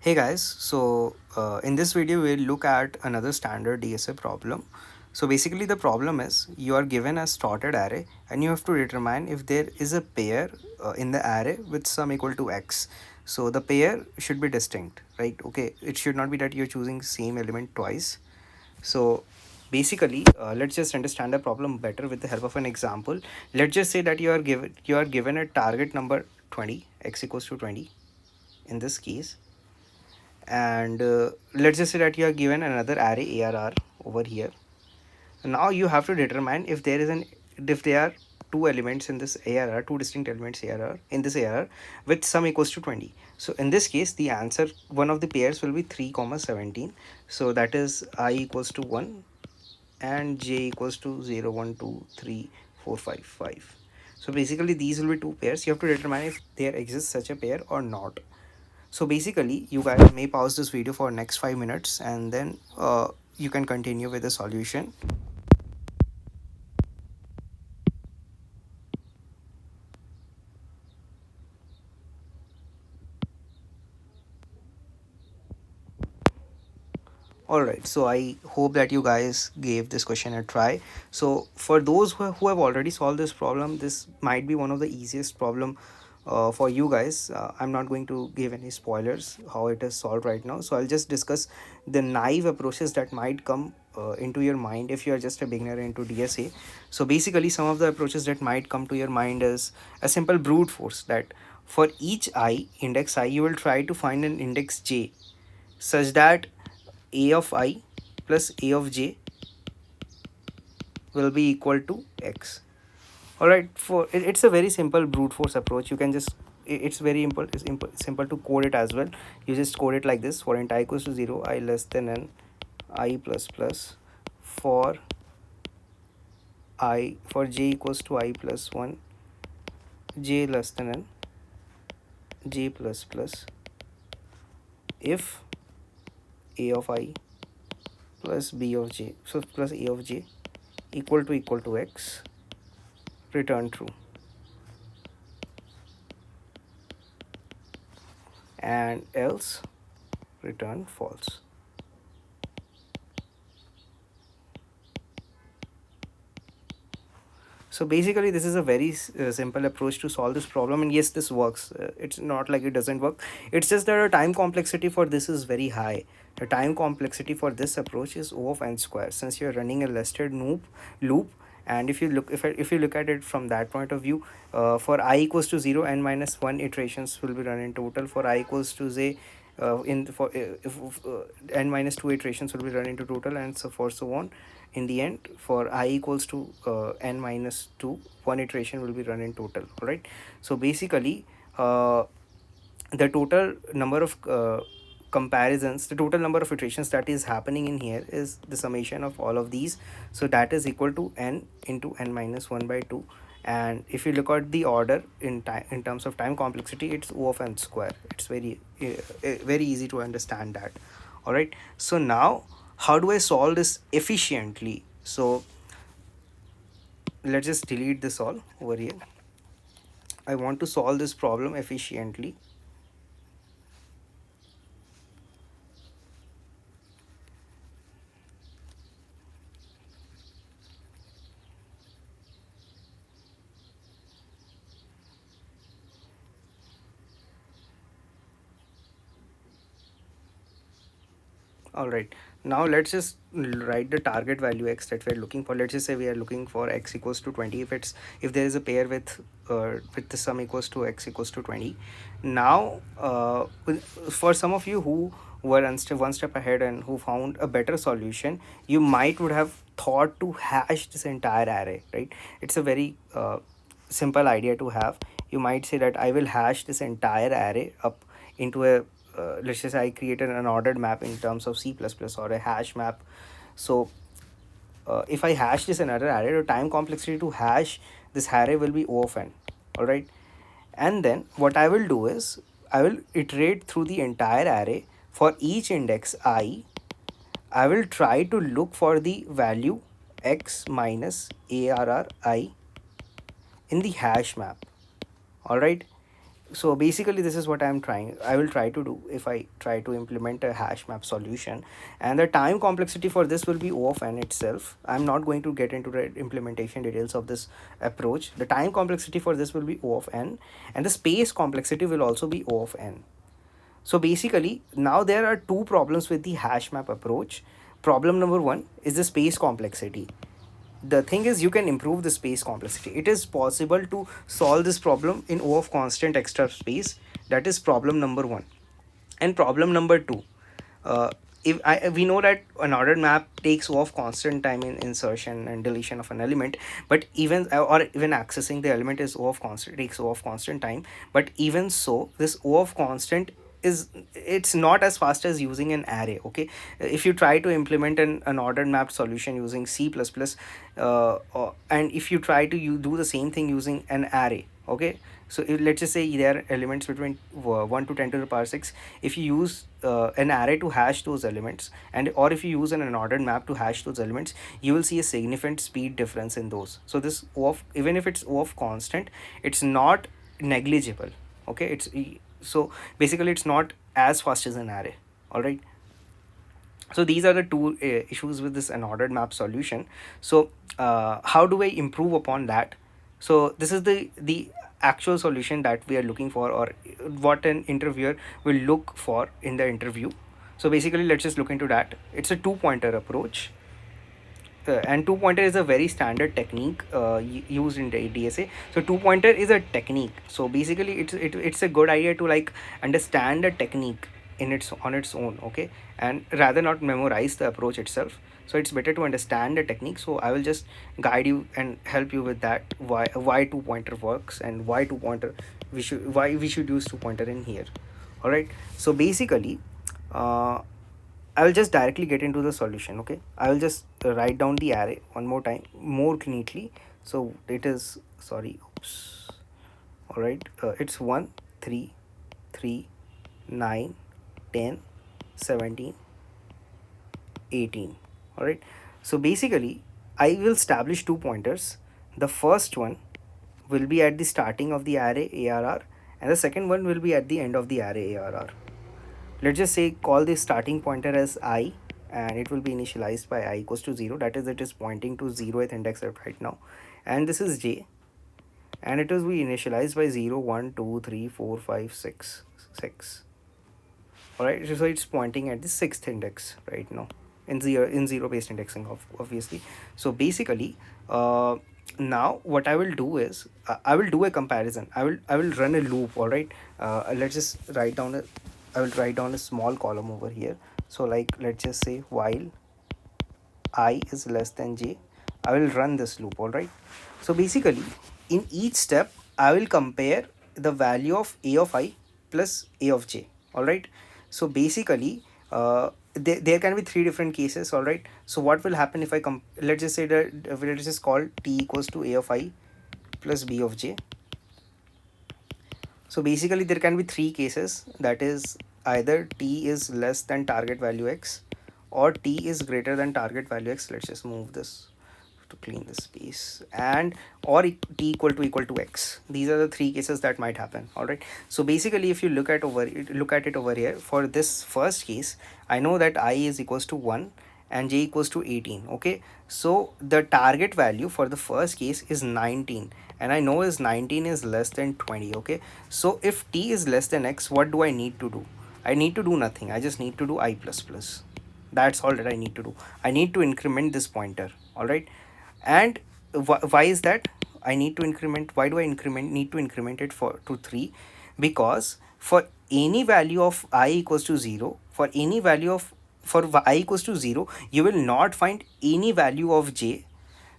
Hey guys, in this video we'll look at another standard DSA problem. So basically the problem is you are given a sorted array and you have to determine if there is a pair in the array with sum equal to x. So the pair should be distinct, right? Okay, it should not be that you're choosing same element twice. So basically let's just understand the problem better with the help of an example. Let's just say that you are given a target number 20, x equals to 20 in this case, and let's just say that you are given another array arr over here. Now you have to determine if there are two elements in this arr, two distinct elements arr in this arr with sum equals to 20. So in this case the answer, one of the pairs will be 3 comma 17. So that is I equals to 1 and j equals to 0 1 2 3 4 5 5. So basically these will be two pairs. You have to determine if there exists such a pair or not. So basically you guys may pause this video for next 5 minutes and then you can continue with the solution. Alright, so I hope that you guys gave this question a try. So for those who have already solved this problem, this might be one of the easiest problem for you guys. I'm not going to give any spoilers how it is solved right now. So I'll just discuss the naive approaches that might come into your mind if you are just a beginner into DSA. So basically some of the approaches that might come to your mind is a simple brute force, that for each I, index I, you will try to find an index j such that a of I plus a of j will be equal to x. All right, it's a very simple brute force approach. You can just it's very simple to code it as well. You just code it like this: for int I equals to 0, I less than n, I plus plus, for j equals to I plus 1, j less than n, j plus plus, if a of I plus b of j, so plus a of j equal to x, return true, and else return false. So basically this is a very simple approach to solve this problem, and yes, this works. It's not like it doesn't work. It's just that the time complexity for this is very high. The time complexity for this approach is O of n square, since you're running a nested loop. And if you look at it from that point of view, for I equals to 0, n minus 1 iterations will be run in total. For I equals to z, in for if n minus 2 iterations will be run into total, and so on. In the end, for I equals to n minus 2, one iteration will be run in total. All right, so basically the total number of comparisons, the total number of iterations that is happening in here is the summation of all of these. So that is equal to n into n minus 1 by 2. And if you look at the order in time, in terms of time complexity, it's O of n square. It's very easy to understand that. All right, so now how do I solve this efficiently? So let's just delete this all over here. I want to solve this problem efficiently. All right, now let's just write the target value x that we're looking for. Let's just say we are looking for x equals to 20 if there is a pair with the sum equals to x equals to 20. Now for some of you who were one step ahead and who found a better solution, you might would have thought to hash this entire array, right? It's a very simple idea to have. You might say that I will hash this entire array up into a let's just say I created an ordered map in terms of C++ or a hash map. So if I hash this another array, the time complexity to hash this array will be O of n. All right, and then what I will do is I will iterate through the entire array. For each index I will try to look for the value x minus arr I in the hash map. All right, So basically this is what I will try to do if I try to implement a hash map solution. And the time complexity for this will be O of n itself. I'm not going to get into the implementation details of this approach. The time complexity for this will be O of n, and the space complexity will also be O of n. So basically now there are two problems with the hash map approach. Problem number one is the space complexity. The thing is, you can improve the space complexity. It is possible to solve this problem in O of constant extra space. That is problem number one. And problem number two, uh, if we know that an ordered map takes O of constant time in insertion and deletion of an element, but even or even accessing the element is O of constant, takes O of constant time. But even so, this O of constant is, it's not as fast as using an array. Okay, if you try to implement an ordered mapped solution using C++, and if you try to do the same thing using an array, okay, so let's just say there are elements between 1 to 10 to the power 6. If you use an array to hash those elements, and or if you use an unordered map to hash those elements, you will see a significant speed difference in those. So this O of, even if it's O of constant, it's not negligible. Okay, so basically it's not as fast as an array. All right, so these are the two issues with this unordered map solution. So how do I improve upon that? So this is the actual solution that we are looking for, or what an interviewer will look for in the interview. So basically let's just look into that. It's a two pointer approach, and two pointer is a very standard technique used in the DSA. So two pointer is a technique. So basically it's a good idea to like understand the technique in its on its own. Okay, and rather not memorize the approach itself. So it's better to understand the technique. So I will just guide you and help you with that, why two pointer works, and why two pointer why we should use two pointer in here. All right, so basically uh, I will just directly get into the solution. Okay, I will just write down the array one more time more neatly. So it is, sorry, oops. All right, it's 1 3 3 9 10 17 18. All right, so basically I will establish two pointers. The first one will be at the starting of the array ARR, and the second one will be at the end of the array ARR. Let's just say call the starting pointer as I, and it will be initialized by I equals to 0. That is, it is pointing to 0th index right now. And this is j, and it will be initialized by 0 1 2 3 4 5 6 6. All right, so it's pointing at the 6th index right now in zero based indexing obviously. So basically now what I will do is I will do a comparison. I will run a loop. All right, let's just write down a, I will write down a small column over here. So like let's just say while I is less than j, I will run this loop. All right, so basically in each step I will compare the value of a of I plus a of j. All right, so basically there can be three different cases. All right, so what will happen if I let's just say that let's just call t equals to a of I plus b of j. So basically there can be three cases, that is either t is less than target value x, or t is greater than target value x. Let's just move this to clean the space, and or t equal to x. These are the three cases that might happen. All right, so basically if you look at it over here, for this first case I know that I is equals to 1 and j equals to 18. Okay, so the target value for the first case is 19, and I know is 19 is less than 20. Okay, so if t is less than x, what do I need to do? I need to do nothing. I just need to do I plus plus. That's all that I need to do. I need to increment this pointer. All right, and why is that? I need to increment, why do I need to increment it for to 3? Because for any value of I equals to 0, for any value of, for I equals to 0, you will not find any value of j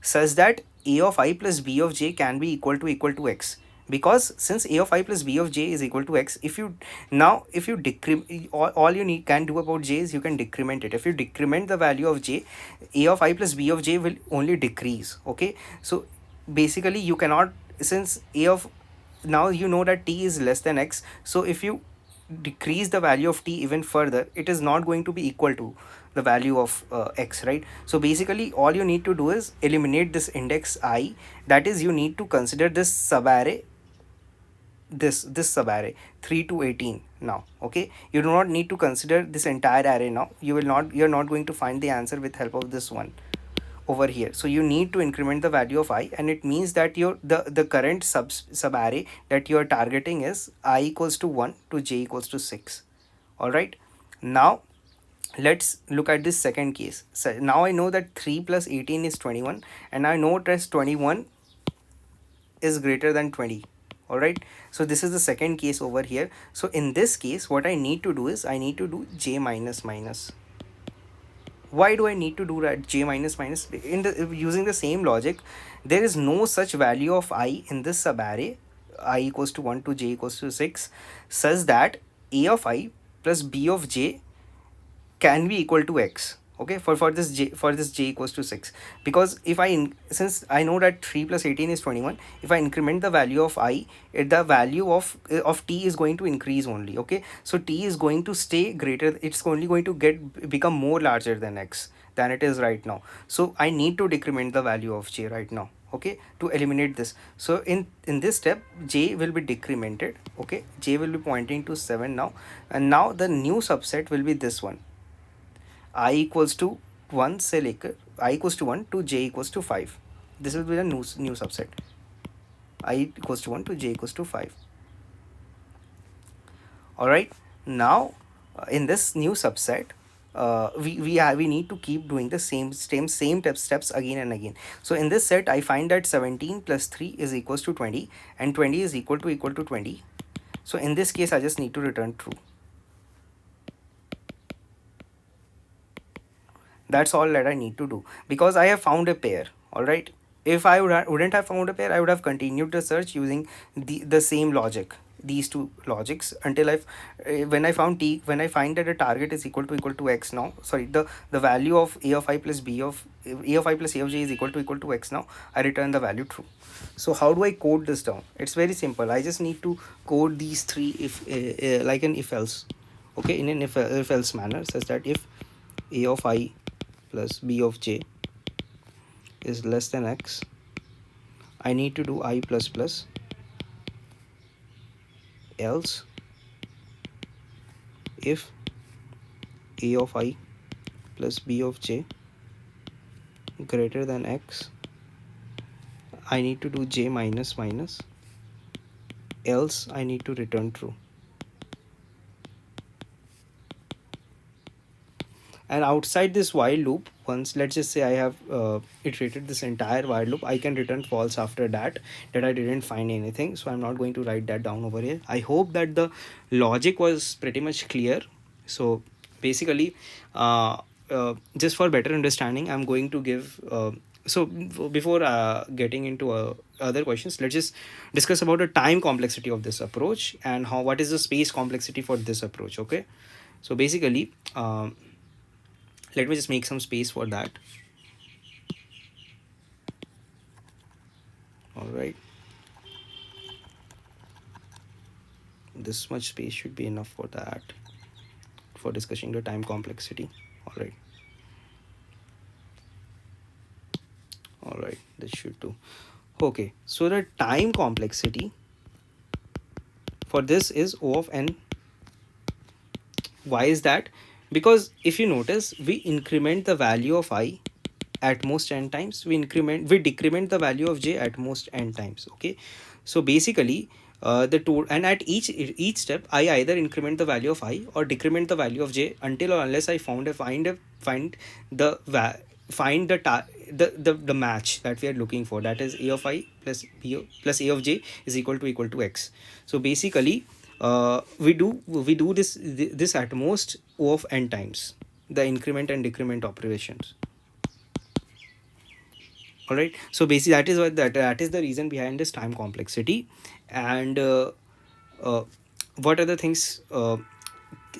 such that a of I plus b of j can be equal to x. Because since a of I plus b of j is equal to x, if you now if you decrement, all you need can do about j is you can decrement it. If you decrement the value of j, a of I plus b of j will only decrease. Okay, so basically you cannot, since a of, now you know that t is less than x, so if you decrease the value of t even further, it is not going to be equal to the value of x, right? So basically all you need to do is eliminate this index I, that is you need to consider this subarray this subarray 3 to 18 now. Okay, you do not need to consider this entire array now. You're not going to find the answer with help of this one over here. So you need to increment the value of I, and it means that your the current sub array that you are targeting is I equals to 1 to j equals to 6. All right, now let's look at this second case. So now I know that 3 plus 18 is 21, and I know that 21 is greater than 20. All right, so this is the second case over here. So in this case, what I need to do is I need to do j minus minus. Why do I need to do that? J minus minus, in the using the same logic, there is no such value of I in this subarray I equals to 1 to j equals to 6 such that a of I plus b of j can be equal to x. Okay, for this j equals to 6, because if since I know that 3 plus 18 is 21, if I increment the value of I, the value of t is going to increase only. Okay, so t is going to stay greater, it's only going to become more larger than x than it is right now. So I need to decrement the value of j right now, okay, to eliminate this. So in this step, j will be decremented. Okay, j will be pointing to 7 now, and now the new subset will be this one, I equals to 1 से लेकर I equals to 1 to j equals to 5. This will be the new subset, I equals to 1 to j equals to 5. All right, now in this new subset, we need to keep doing the same steps again and again. So in this set, I find that 17 plus 3 is equals to 20, and 20 is equal to 20. So in this case, I just need to return true. That's all that I need to do, because I have found a pair. All right, if I wouldn't have found a pair, I would have continued the search using the same logic, these two logics, until when I found t, when I find that a target is equal to x now, sorry, the value of a of I plus b of a of I plus a of j is equal to x now, I return the value true. So how do I code this down? It's very simple. I just need to code these three if like an if else. Okay, in an if else manner, such that if a of I plus b of j is less than x, I need to do I plus plus, else if a of I plus b of j greater than x, I need to do j minus minus, else I need to return true. And outside this while loop, once let's just say I have iterated this entire while loop, I can return false after that I didn't find anything. So I'm not going to write that down over here. I hope that the logic was pretty much clear. So basically, just for better understanding, I'm going to give so before getting into other questions, let's just discuss about the time complexity of this approach and what is the space complexity for this approach. Okay, so basically, let me just make some space for that. All right, this much space should be enough for that, for discussing the time complexity. All right, this should do. Okay, so the time complexity for this is O of n. Why is that? Because if you notice, we increment the value of I at most n times, we decrement the value of j at most n times. Okay, so basically the total, and at each step I either increment the value of I or decrement the value of j until or unless I find the match that we are looking for, that is a of I plus b plus a of j is equal to x. So basically we do this at most O of n times, the increment and decrement operations. All right, so basically that is the reason behind this time complexity. And what other things,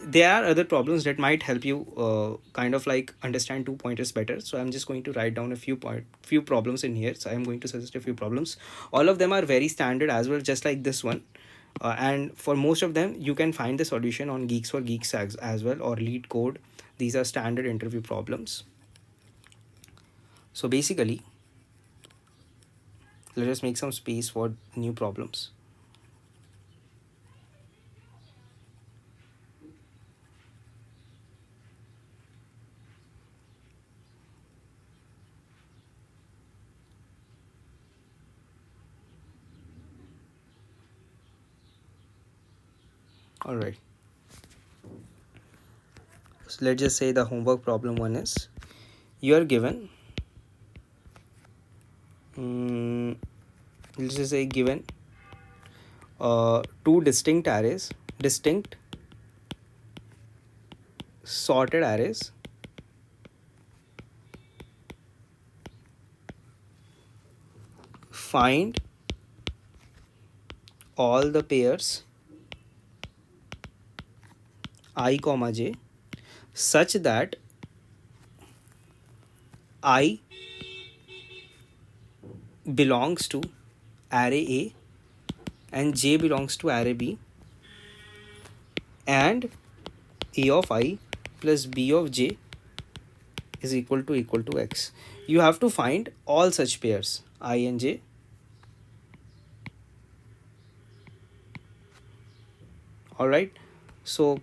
there are other problems that might help you kind of like understand two pointers better. So I'm just going to write down a few problems in here. So I'm going to suggest a few problems. All of them are very standard as well, just like this one. And for most of them you can find the solution on Geeks for Geeks as well, or Lead Code. These are standard interview problems. So basically, let us make some space for new problems. All right, so let's just say the homework problem one is, you are given, mm, let's just say given two distinct sorted arrays. Find all the pairs I comma j such that I belongs to array A and j belongs to array B, and a of I plus b of j is equal to x. You have to find all such pairs I and j. All right, so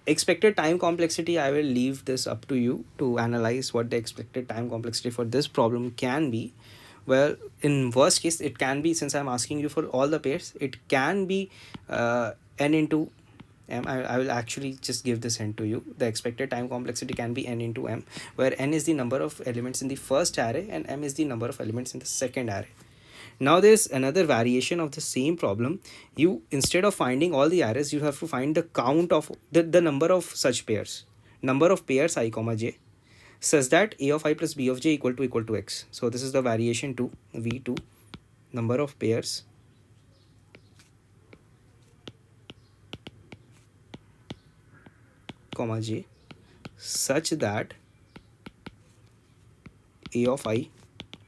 expected time complexity, I will leave this up to you to analyze what the expected time complexity for this problem can be. Well, in worst case it can be, since I'm asking you for all the pairs, it can be n into m. I will actually just give this hint to you. The expected time complexity can be n into m, where n is the number of elements in the first array and m is the number of elements in the second array. Now there's another variation of the same problem. You, instead of finding all the arrays, you have to find the count of the number of such pairs, number of pairs I comma j, such that a of I plus b of j equal to x. So this is the variation 2, v2, number of pairs comma j such that a of I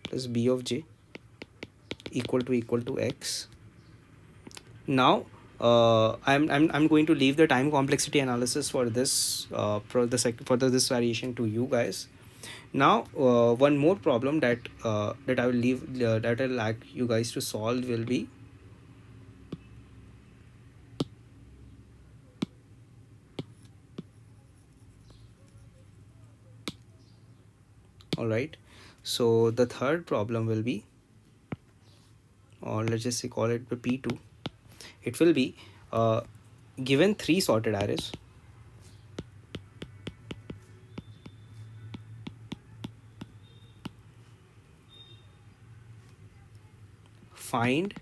plus b of j equal to x. Now I'm going to leave the time complexity analysis for this this variation to you guys. Now one more problem that that I will leave that I'll like you guys to solve will be, all right, so the third problem will be, or let's just say call it the P2. It will be given three sorted arrays, find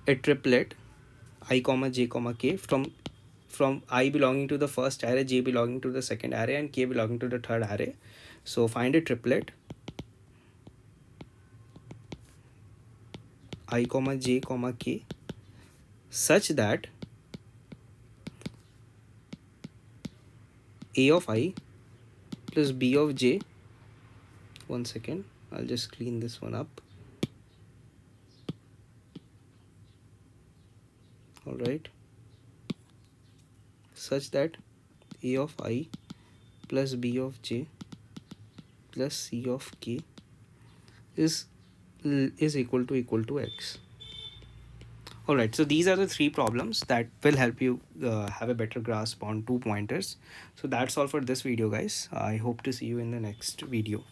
a triplet I comma j comma k from I belonging to the first array, j belonging to the second array, and k belonging to the third array. So find a triplet I comma j comma k such that a of I plus b of j, one second, I'll just clean this one up. All right, such that a of I plus b of j plus c of k is equal to x. All right, so these are the three problems that will help you have a better grasp on two pointers. So that's all for this video, guys. I hope to see you in the next video.